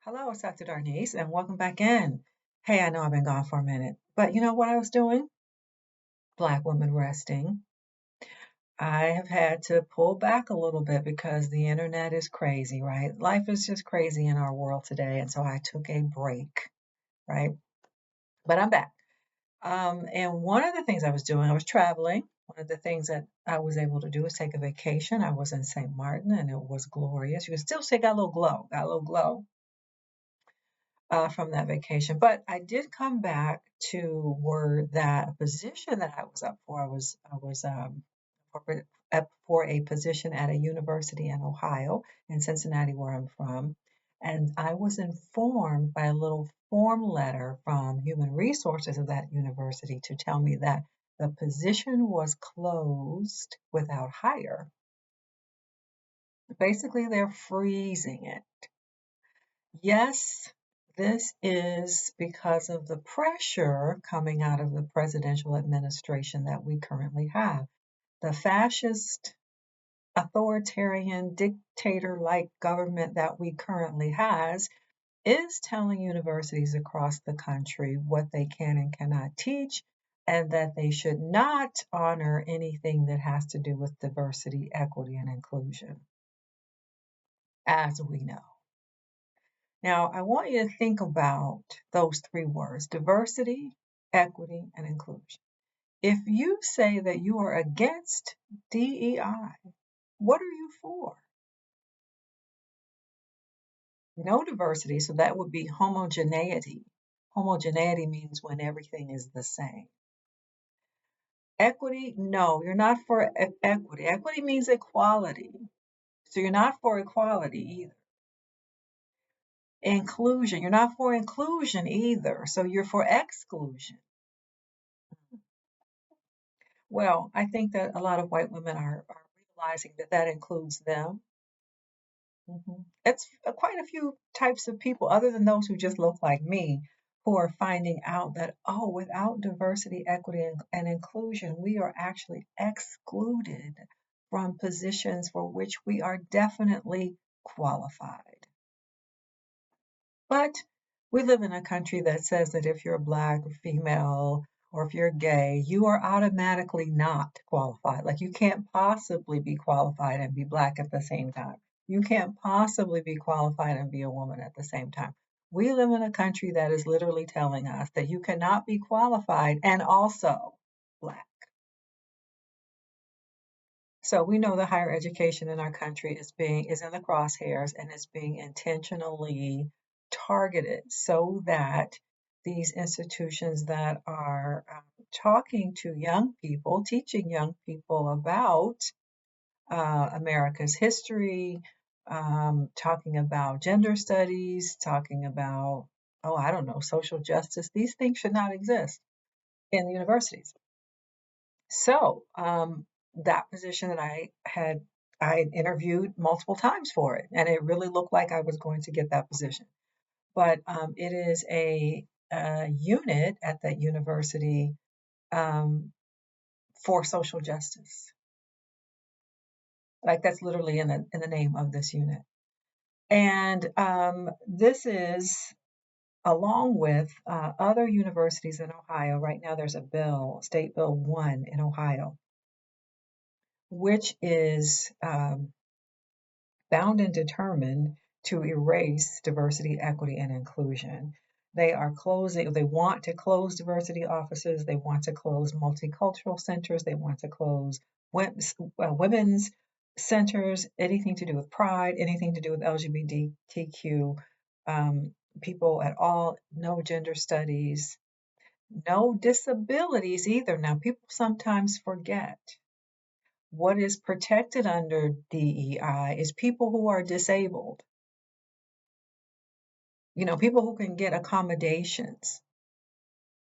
Hello, it's Dr. Darnese, and welcome back in. Hey, I know I've been gone for a minute, but you know what I was doing? Black women resting. I have had to pull back a little bit because the internet is crazy, right? Life is just crazy in our world today, and so I took a break, right? But I'm back. And one of the things I was doing, I was traveling. One of the things that I was able to do was take a vacation. I was in St. Martin, and it was glorious. You can still say got a little glow from that vacation. But I did come back to word that position that I was up for. I was up for a position at a university in Ohio, in Cincinnati, where I'm from, and I was informed by a little form letter from Human Resources of that university to tell me that the position was closed without hire. Basically, they're freezing it. Yes, this is because of the pressure coming out of the presidential administration that we currently have. The fascist, authoritarian, dictator like government that we currently has is telling universities across the country what they can and cannot teach, and that they should not honor anything that has to do with diversity, equity, and inclusion, as we know. Now, I want you to think about those three words: diversity, equity, and inclusion. If you say that you are against DEI, what are you for? No diversity, so that would be homogeneity. Homogeneity means when everything is the same. Equity, no, you're not for equity. Equity means equality. So you're not for equality either. Inclusion, you're not for inclusion either. So you're for exclusion. Well, I think that a lot of white women are realizing that that includes them. It's quite a few types of people, other than those who just look like me, who are finding out that, oh, without diversity, equity, and inclusion, we are actually excluded from positions for which we are definitely qualified. But we live in a country that says that if you're black or female or if you're gay, you are automatically not qualified. Like you can't possibly be qualified and be black at the same time. You can't possibly be qualified and be a woman at the same time. We live in a country that is literally telling us that you cannot be qualified and also black. So we know the higher education in our country is in the crosshairs and is being intentionally targeted so that these institutions that are talking to young people, teaching young people about America's history, talking about gender studies, talking about, oh, I don't know, social justice. These things should not exist in the universities. So that position that I interviewed multiple times for it, and it really looked like I was going to get that position. But it is a unit at that university um, for social justice. Like that's literally in the name of this unit. And this is along with other universities in Ohio. Right now, there's a bill, State Bill 1 in Ohio, which is bound and determined to erase diversity, equity, and inclusion. They want to close diversity offices, they want to close multicultural centers, they want to close women's centers, anything to do with pride, anything to do with LGBTQ people at all, no gender studies, no disabilities either. Now, people sometimes forget what is protected under DEI is people who are disabled, people who can get accommodations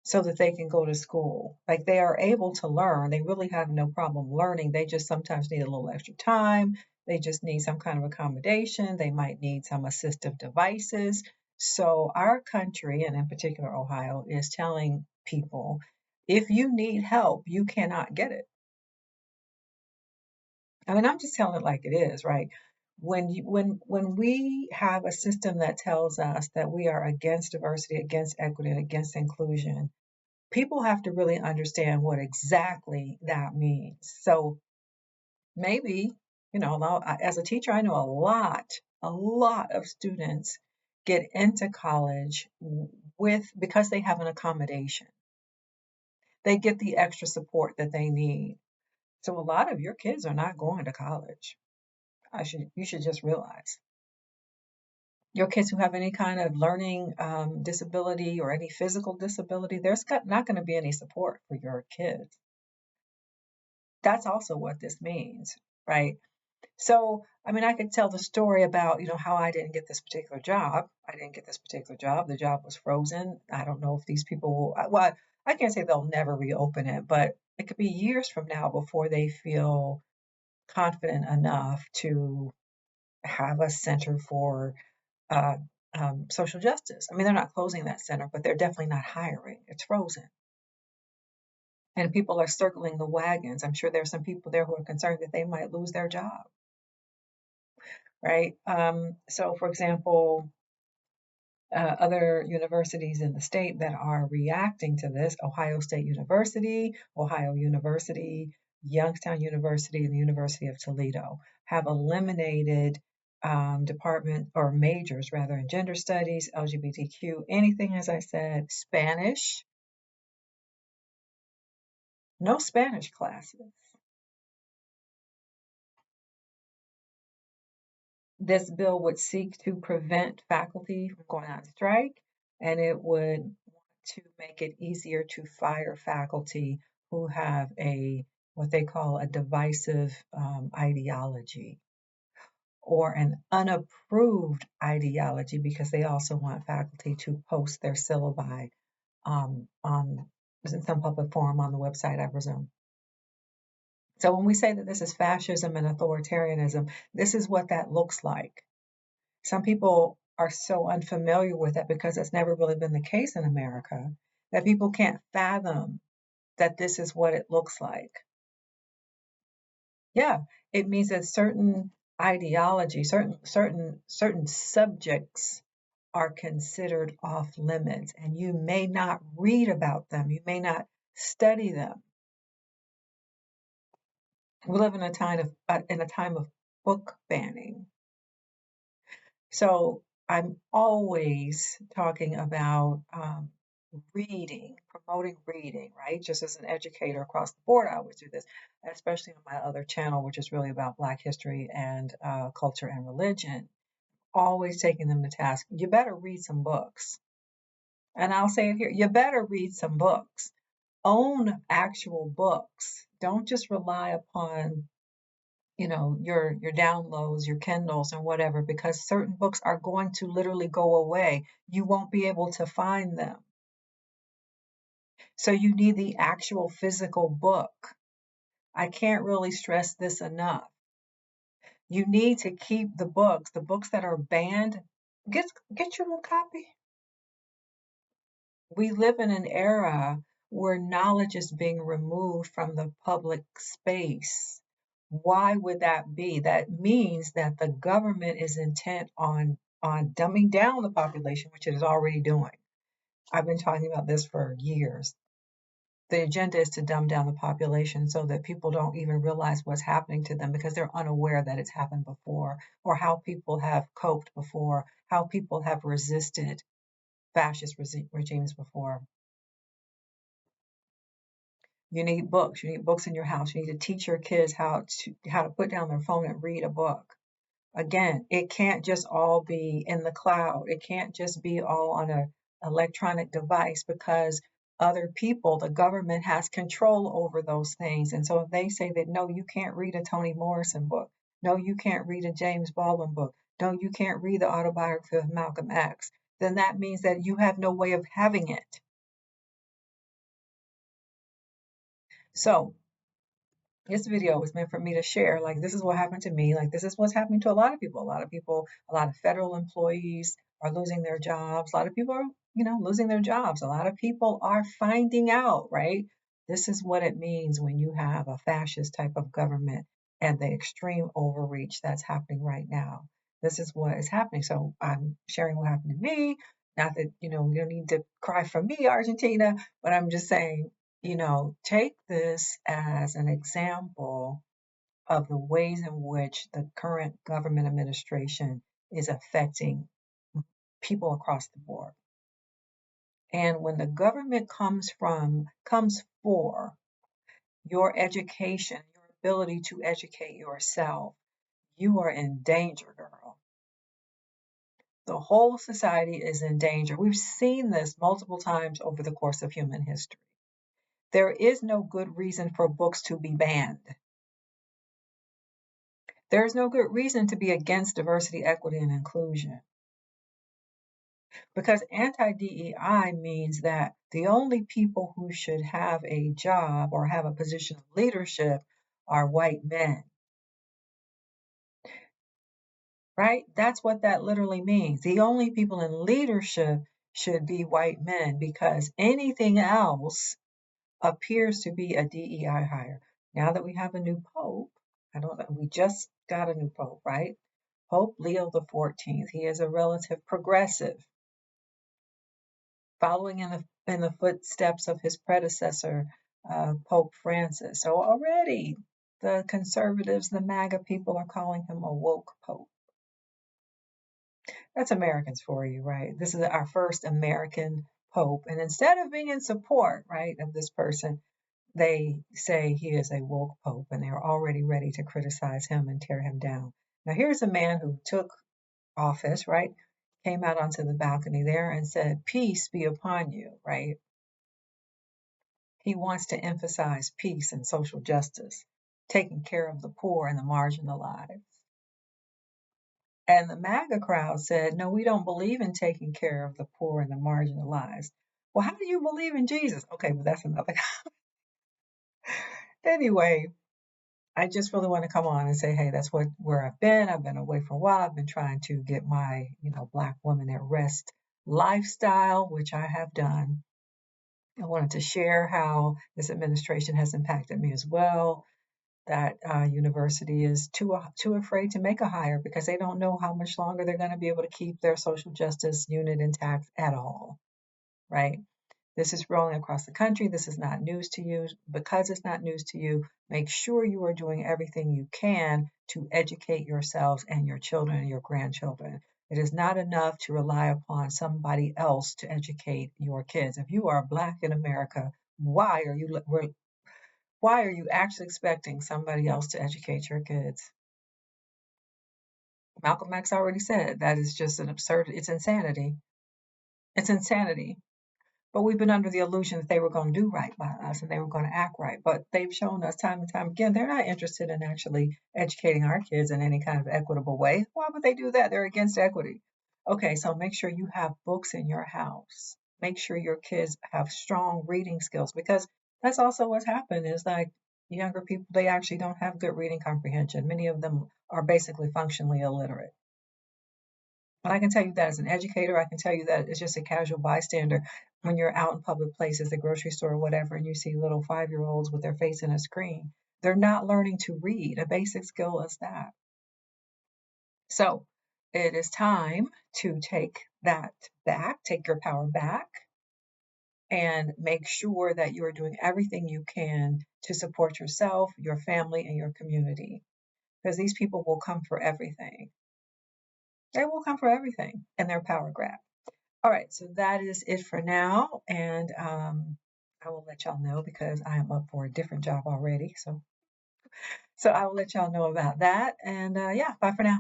so that they can go to school. Like they are able to learn. They really have no problem learning. They just sometimes need a little extra time. They just need some kind of accommodation. They might need some assistive devices. So, our country, and in particular Ohio, is telling people if you need help, you cannot get it. I mean, I'm just telling it like it is, right? When we have a system that tells us that we are against diversity, against equity, and against inclusion, people have to really understand what exactly that means. So maybe, as a teacher, I know a lot of students get into college with because they have an accommodation. They get the extra support that they need. So a lot of your kids are not going to college. You should just realize your kids who have any kind of learning disability or any physical disability, not going to be any support for your kids. That's also what this means, right? So, I mean, I could tell the story about, how I didn't get this particular job. I didn't get this particular job. The job was frozen. I don't know if these people well, I can't say they'll never reopen it, but it could be years from now before they feel confident enough to have a center for uh, social justice. I mean, they're not closing that center, but they're definitely not hiring. It's frozen. And people are circling the wagons. I'm sure there's some people there who are concerned that they might lose their job, right? So, for example, other universities in the state that are reacting to this: Ohio State University, Ohio University, Youngstown University, and the University of Toledo have eliminated department or majors rather in gender studies, LGBTQ, anything, as I said, Spanish, no Spanish classes. This bill would seek to prevent faculty from going on strike, and it would want to make it easier to fire faculty who have what they call a divisive ideology or an unapproved ideology, because they also want faculty to post their syllabi on some public forum on the website, I presume. So when we say that this is fascism and authoritarianism, this is what that looks like. Some people are so unfamiliar with it because it's never really been the case in America that people can't fathom that this is what it looks like. Yeah, it means that certain ideology, certain subjects are considered off limits, and you may not read about them, you may not study them. We live in a time of book banning. So I'm always talking about reading, promoting reading, right? Just as an educator across the board, I always do this, especially on my other channel, which is really about Black history and culture and religion. Always taking them to task. You better read some books. And I'll say it here, you better read some books. Own actual books. Don't just rely upon your downloads, your Kindles and whatever, because certain books are going to literally go away. You won't be able to find them. So you need the actual physical book. I can't really stress this enough. You need to keep the books that are banned. Get your own copy. We live in an era where knowledge is being removed from the public space. Why would that be? That means that the government is intent on dumbing down the population, which it is already doing. I've been talking about this for years. The agenda is to dumb down the population so that people don't even realize what's happening to them because they're unaware that it's happened before, or how people have coped before, how people have resisted fascist regimes before. You need books. You need books in your house. You need to teach your kids how to put down their phone and read a book. Again, it can't just all be in the cloud. It can't just be all on an electronic device, because other people, the government has control over those things. And so if they say that, no, you can't read a Toni Morrison book, no, you can't read a James Baldwin book, no, you can't read the autobiography of Malcolm X, then that means that you have no way of having it. So this video was meant for me to share, like, this is what happened to me, like, this is what's happening to a lot of people. A lot of federal employees are losing their jobs. A lot of people are, losing their jobs. A lot of people are finding out, right? This is what it means when you have a fascist type of government and the extreme overreach that's happening right now. This is what is happening. So I'm sharing what happened to me. Not that, you don't need to cry for me, Argentina, but I'm just saying, take this as an example of the ways in which the current government administration is affecting people across the board. And when the government comes for your education, your ability to educate yourself, you are in danger, girl. The whole society is in danger. We've seen this multiple times over the course of human history. There is no good reason for books to be banned. There is no good reason to be against diversity, equity, and inclusion. Because anti-DEI means that the only people who should have a job or have a position of leadership are white men. Right? That's what that literally means. The only people in leadership should be white men because anything else appears to be a DEI hire. Now that we have a new pope, I don't know, we just got a new pope, right? Pope Leo the 14th. He is a relative progressive, following in the footsteps of his predecessor, Pope Francis. So already the conservatives, the MAGA people are calling him a woke pope. That's Americans for you, right? This is our first American pope. And instead of being in support, right, of this person, they say he is a woke pope and they're already ready to criticize him and tear him down. Now, here's a man who took office, right? Came out onto the balcony there and said, "Peace be upon you," right? He wants to emphasize peace and social justice, taking care of the poor and the marginalized. And the MAGA crowd said, "No, we don't believe in taking care of the poor and the marginalized." Well, how do you believe in Jesus? Okay, but that's another. Anyway, I just really want to come on and say, hey, that's where I've been. I've been away for a while. I've been trying to get my, Black woman at rest lifestyle, which I have done. I wanted to share how this administration has impacted me as well. That university is too afraid to make a hire because they don't know how much longer they're going to be able to keep their social justice unit intact at all, right? This is rolling across the country. This is not news to you. Because it's not news to you, make sure you are doing everything you can to educate yourselves and your children and your grandchildren. It is not enough to rely upon somebody else to educate your kids. If you are Black in America, why are you actually expecting somebody else to educate your kids? Malcolm X already said that is just it's insanity. It's insanity. But we've been under the illusion that they were going to do right by us and they were going to act right. But they've shown us time and time again, they're not interested in actually educating our kids in any kind of equitable way. Why would they do that? They're against equity. Okay, so make sure you have books in your house. Make sure your kids have strong reading skills because that's also what's happened is like younger people, they actually don't have good reading comprehension. Many of them are basically functionally illiterate. And I can tell you that as an educator, I can tell you that it's just a casual bystander when you're out in public places, the grocery store or whatever, and you see little 5-year-olds with their face in a screen. They're not learning to read. A basic skill is that. So it is time to take that back, take your power back, and make sure that you are doing everything you can to support yourself, your family, and your community. Because these people will come for everything. They will come for everything in their power grab. All right, so that is it for now. And I will let y'all know because I am up for a different job already. So I will let y'all know about that. And yeah, bye for now.